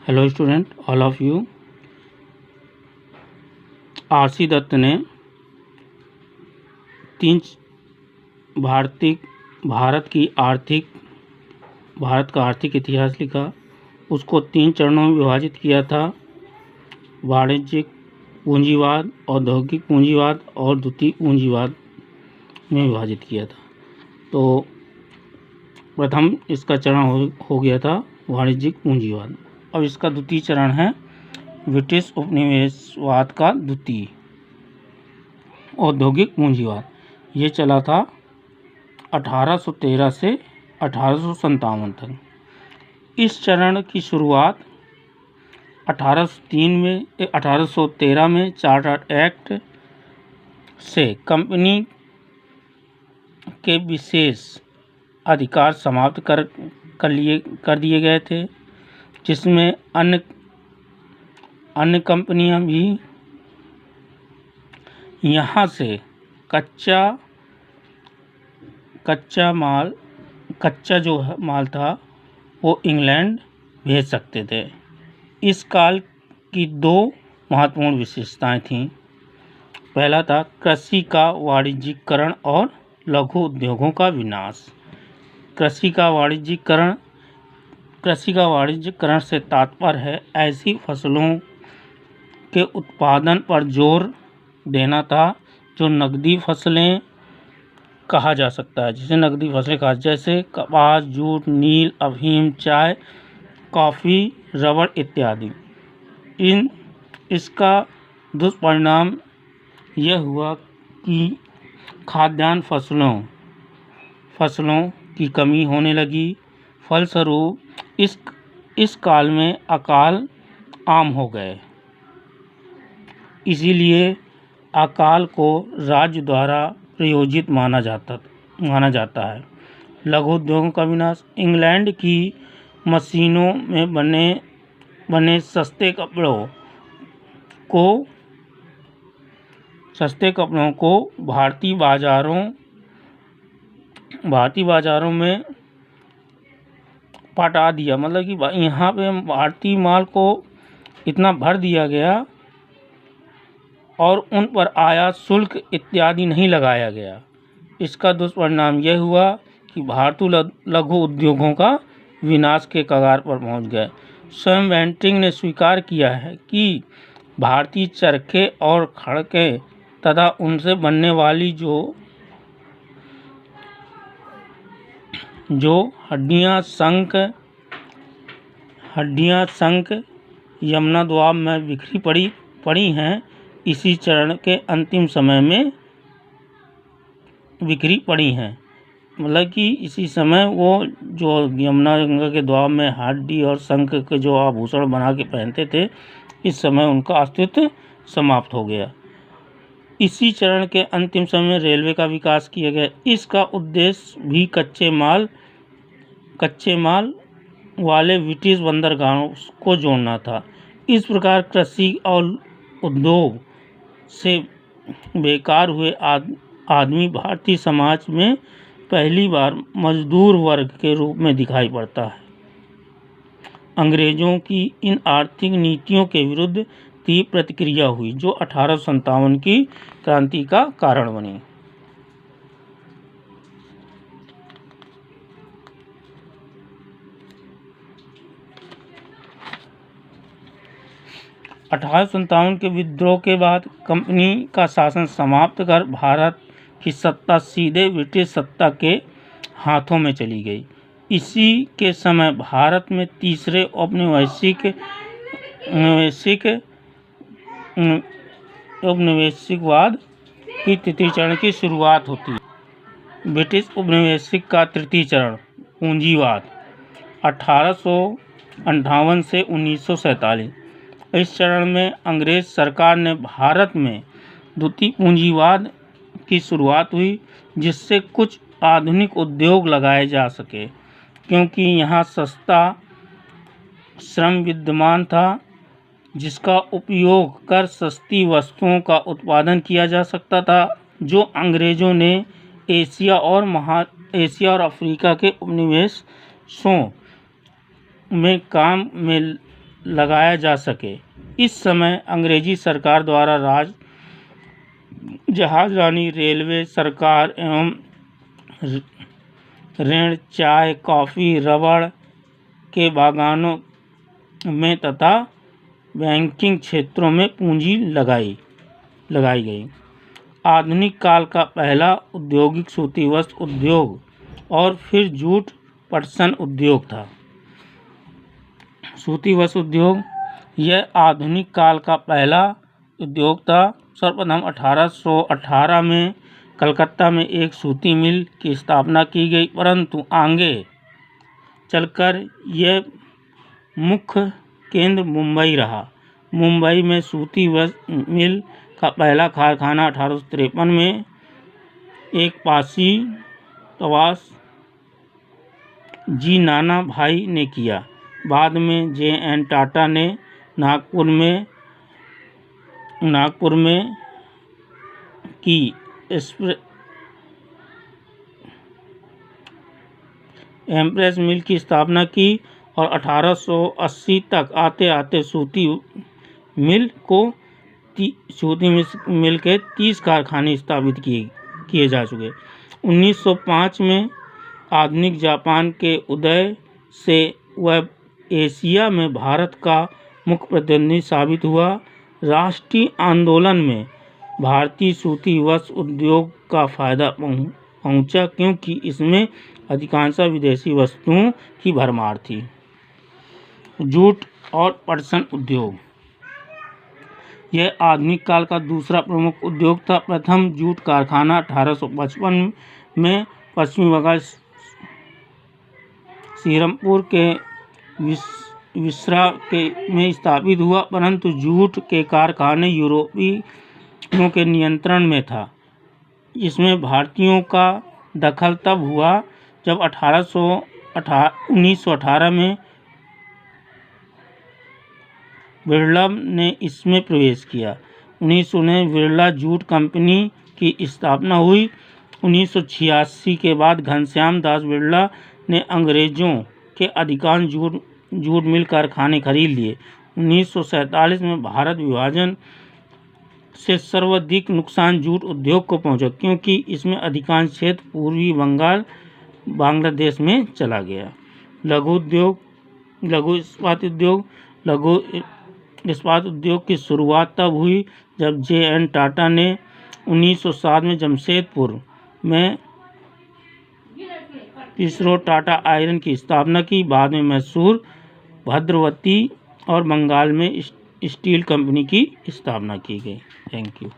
Hello student, all of you. RC Dutt ने तीन भारत का आर्थिक इतिहास लिखा। उसको 3 चरणों में विभाजित किया था: वाणिज्यिक पूंजीवाद, औद्योगिक पूंजीवाद और द्वितीय पूंजीवाद में विभाजित किया था। तो प्रथम इसका चरण हो गया था वाणिज्यिक पूंजीवाद। अब इसका द्वितीय चरण है ब्रिटिश उपनिवेशवाद का द्वितीय औद्योगिक पूंजीवाद। ये चला था 1813 से 1857 तक। इस चरण की शुरुआत 1813 में चार्टर एक्ट से कंपनी के विशेष अधिकार समाप्त कर दिए गए थे, जिसमें अन्य कंपनियां भी यहाँ से कच्चा जो माल था वो इंग्लैंड भेज सकते थे। इस काल की 2 महत्वपूर्ण विशेषताएं थीं। पहला था कृषि का वाणिज्यीकरण और लघु उद्योगों का विनाश। कृषि का वाणिज्यीकरण से तात्पर्य है ऐसी फसलों के उत्पादन पर जोर देना था जो नकदी फसलें कहा जा सकता है, जैसे कपास, जूट, नील, अफीम, चाय, कॉफ़ी, रबड़ इत्यादि। इसका दुष्परिणाम यह हुआ कि खाद्यान्न फसलों की कमी होने लगी। फलस्वरूप इस काल में अकाल आम हो गए। इसीलिए अकाल को राज्य द्वारा प्रायोजित माना जाता है। लघु उद्योगों का विनाश। इंग्लैंड की मशीनों में बने सस्ते कपड़ों को भारतीय बाजारों में पटा दिया। मतलब कि यहाँ पे भारतीय माल को इतना भर दिया गया और उन पर आयात शुल्क इत्यादि नहीं लगाया गया। इसका दुष्परिणाम यह हुआ कि भारतीय लघु उद्योगों का विनाश के कगार पर पहुंच गए। स्वयं बेंटिंग ने स्वीकार किया है कि भारतीय चरखे और खड़के तथा उनसे बनने वाली जो हड्डियां शंख यमुना द्वाब में बिखरी पड़ी हैं, इसी चरण के अंतिम समय में बिखरी पड़ी हैं। मतलब कि इसी समय वो जो यमुना गंगा के द्वाब में हड्डी और शंख के जो आभूषण बना के पहनते थे, इस समय उनका अस्तित्व समाप्त हो गया। इसी चरण के अंतिम समय में रेलवे का विकास किया गया। इसका उद्देश्य भी कच्चे माल वाले ब्रिटिश बंदरगाहों को जोड़ना था। इस प्रकार कृषि और उद्योग से बेकार हुए आदमी भारतीय समाज में पहली बार मजदूर वर्ग के रूप में दिखाई पड़ता है। अंग्रेजों की इन आर्थिक नीतियों के विरुद्ध तीव्र प्रतिक्रिया हुई, जो 1857 की क्रांति का कारण बनी। के विद्रोह के बाद कंपनी का शासन समाप्त कर भारत की सत्ता सीधे ब्रिटिश सत्ता के हाथों में चली गई। इसी के समय भारत में तीसरे उपनिवेशिकवाद की तृतीय चरण की शुरुआत होती है। ब्रिटिश उपनिवेशिक का तृतीय चरण पूंजीवाद 1858 से 1947। इस चरण में अंग्रेज सरकार ने भारत में द्वितीय पूंजीवाद की शुरुआत हुई, जिससे कुछ आधुनिक उद्योग लगाए जा सके, क्योंकि यहाँ सस्ता श्रम विद्यमान था, जिसका उपयोग कर सस्ती वस्तुओं का उत्पादन किया जा सकता था, जो अंग्रेजों ने एशिया और अफ्रीका के उपनिवेशों में काम में लगाया जा सके। इस समय अंग्रेजी सरकार द्वारा जहाज रानी, रेलवे, सरकार एवं ऋण, चाय, कॉफ़ी, रबड़ के बागानों में तथा बैंकिंग क्षेत्रों में पूंजी लगाई गई। आधुनिक काल का पहला औद्योगिक सूती वस्त्र उद्योग और फिर जूट पटसन उद्योग था। सूती वस्त्र उद्योग यह आधुनिक काल का पहला उद्योग था। सर्वप्रथम 1818 में कलकत्ता में एक सूती मिल की स्थापना की गई, परंतु आगे चलकर यह मुख्य केंद्र मुंबई रहा। मुंबई में सूती वस्त्र मिल का पहला कारखाना 1853 में एक पासी तवास जी नाना भाई ने किया। बाद में J.N. टाटा ने नागपुर में की एम्प्रेस मिल की स्थापना की और 1880 तक आते आते सूती मिल के 30 कारखाने स्थापित किए जा चुके। 1905 में आधुनिक जापान के उदय से वह एशिया में भारत का मुख्य प्रतिद्वंदी साबित हुआ। राष्ट्रीय आंदोलन में भारतीय सूती वस्त्र उद्योग का फायदा पहुंचा, क्योंकि इसमें अधिकांश विदेशी वस्तुओं की भरमार थी। जूट और पटसन उद्योग यह आधुनिक काल का दूसरा प्रमुख उद्योग था। प्रथम जूट कारखाना 1855 में पश्चिमी बंगाल श्रीरामपुर के विसरा में स्थापित हुआ, परंतु जूट के कारखाने यूरोपियों के नियंत्रण में था। इसमें भारतीयों का दखल तब हुआ जब 1918 में बिरला ने इसमें प्रवेश किया। 1919 बिरला जूट कंपनी की स्थापना हुई। 1986 के बाद घनश्याम दास बिरला ने अंग्रेजों के अधिकांश जूट मिल कारखाने खरीद लिए। 1947 में भारत विभाजन से सर्वाधिक नुकसान जूट उद्योग को पहुंचा, क्योंकि इसमें अधिकांश क्षेत्र पूर्वी बंगाल बांग्लादेश में चला गया। लघु इस्पात उद्योग की शुरुआत तब हुई जब J.N. टाटा ने 1907 में जमशेदपुर में पिसरो टाटा आयरन की स्थापना की। बाद में मैसूर, भद्रवती और बंगाल में स्टील कंपनी की स्थापना की गई। Thank you.